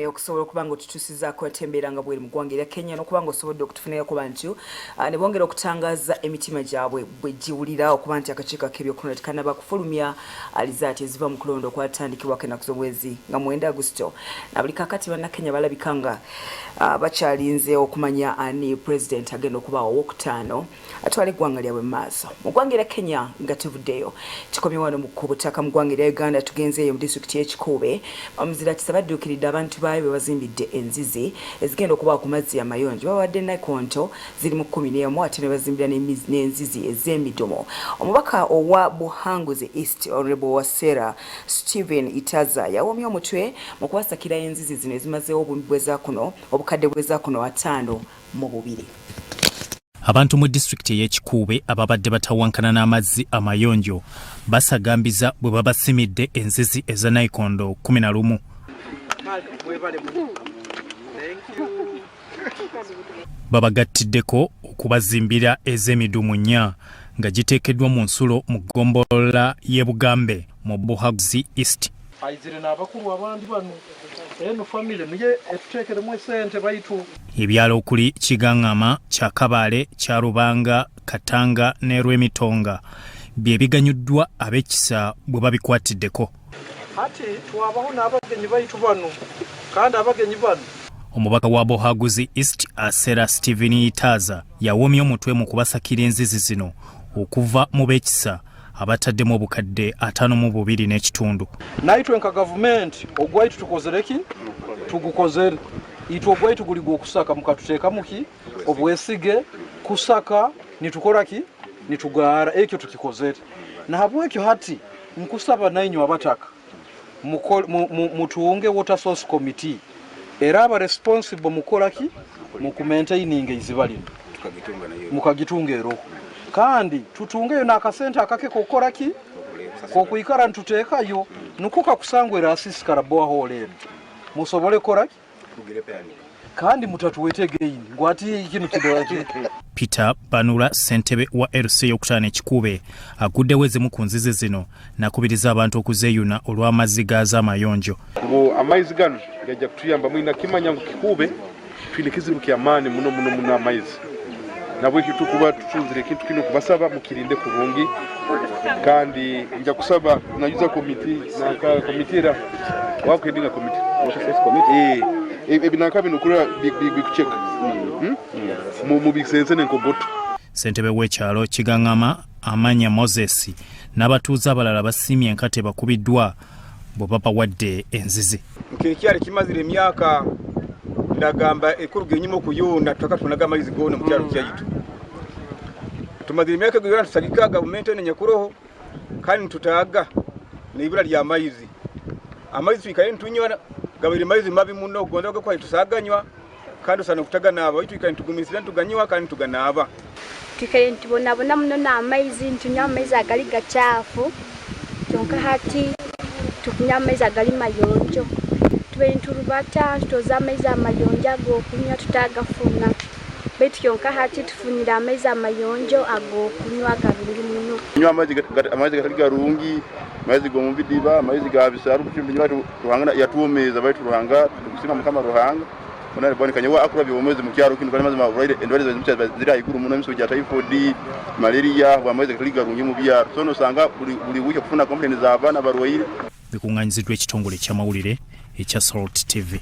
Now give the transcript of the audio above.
okusobola okubanga otutuusizaako entembeera nga bweri mu ggwanga erya Kenya n'okubanga osobodde okutufunira ku bantu ne bongera okutangaaza emitima gyabwe bwe giwulira okuba nti akakiiko k'ebyokulonda tekanaba kufulumya alizaati eziva mu kulonda okwatandikibwako ennaku z'omwezi nga 9 Agusito. Na buli kakati bannakenya balabika nga bakyalinze okumanya ani pulezidenti agenda okubaawo owokutaano atwala eggwanga lyabwe mu maaso. Mu ggwanga erya Kenya nga tuvuddeyo tukomye wano ku butaka mu ggwanga erya Uganda tugenzeeyo mu disitulikiti y'Ekikuube bamuzira kisa badduukiridde abantu bayo be bazimbidde enzizi ezigenda okuba ku mazzi amayonjo bawadde Nayikondo ziri mu 11 ate ne bazimbira n'enzizi ez'emidomo. Omubaka owa Buhanguzi East Honorable Wasera Stephen Itaza yawomya omutwe mu kubasakira enzizi zino ezimazeewo obukadde bweza kuno 5 mu 2. Abantu mu district y'Ekikuube ababadde batawankana n'amazzi amayonjo basagambiza bwe babasimidde enzizi eza Nayikondo 11. Babagatiddeko okubazimbira ez'emidumu nnya nga giteekeddwa mu nsulo mu ggombolola y'e Bugambe mu Buhanguzi East. Ebyalo okuli Kigangama, Kyakabaale, Kyarubanga, Katanga ne Rwemitonga bye biganyuddwa ab'ekisa bwe babikwatiddeko. Ati twabaho n'abagenyi baitu bano kandi abagenyi bano. Omubaka wa Buhanguzi East Asera Stephen Itaza yawomya omutwe mu kubasakira enzizi zino okuva mu b'ekisa abataddemu obukadde 5 n'ekitundu. Naitwe nka government ogwaitu tukozereki tugukozere itwe ogwaitu guligo okusaka mukatuteeka muki obwesige kusaka nitukoraki nitugaara ekyo tukikozere na habwekyo hati nkusaba nainyo abataka mutuunge water source committee era aba responsible mukolaki mukumaintaining ezibalino mukagitunga eroho kandi tutungeyo n'akasente akake kokoraki kokuyikara ntuteekayo nukuka kusangwera asisi karaboahole musobole koraki kandi mutatuwete again ngwati kino kidoaki. Peter Banula Sentebe wa RC y'okutaano Ekikuube aguddewo ezimu ku nzizi zino nakubiriza abantu okuzeeyuna olw'amazzi gaza amayonjo. Amaizi gano gajja kutuyamba mwina kimanya ngu Kikuube twine kizibu ky'amaani muno amaizi nabwe kitukuba tutunzire kintu kino kubasaba mukirinde kurungi kandi nja kusaba najuza komiti na komitira wakwendinga komiti ebinaka binukura bikucheka mu bisense n'enkogoto. Ssentebe w'ekyalo Kigangama Amanya Moses n'abatuuze abalala basimye enkate bakubiddwa bwe babawadde enzizi. Nkekyali kimazire emyaka ndagamba ekuruga enyuma okuyonda tutaka tunaga amaizi gona mu kyalo kyaitu. Tumazire emyaka gona tusagika gavumenti ene nyakuroho kandi tutaaga n'ibula lya amaizi. Amaizi twikaye ntunywa gabiri amaizi mabi muno gonda ko tusaganywa kandi usana kutaga naba twikaye ntugumizira ntuganywa kandi tuganaba. Twikaye ntibona muno na amaizi ntunywa amaizi agali gachafu kyonka hati tukunywa amaizi agali mayonjo. Turubata tutoza amaizi amayonjo ag'okunywa tutagafuna baitu kyonka hati tufunira amaizi amayonjo ag'okunywa garungi muno. Nywa amaizi gatali garungi amaizi go mu bidiba amaizi ga bisaru kukimbinyo tuhangana yatuomeza baitu ruhanga tukusima mukama ruhanga ona bonekanye wa akura byomezi mu kyaro kino kandi mazima right endwale ziri ayikuru muno miso ya typhoid malaria wa amaizi gatali garungi mu byaro sono sanga buli wuke kufuna complaint za abana barwaire. Bikunganyiziddwa ekitongole ky'amawulire ekya Salt TV.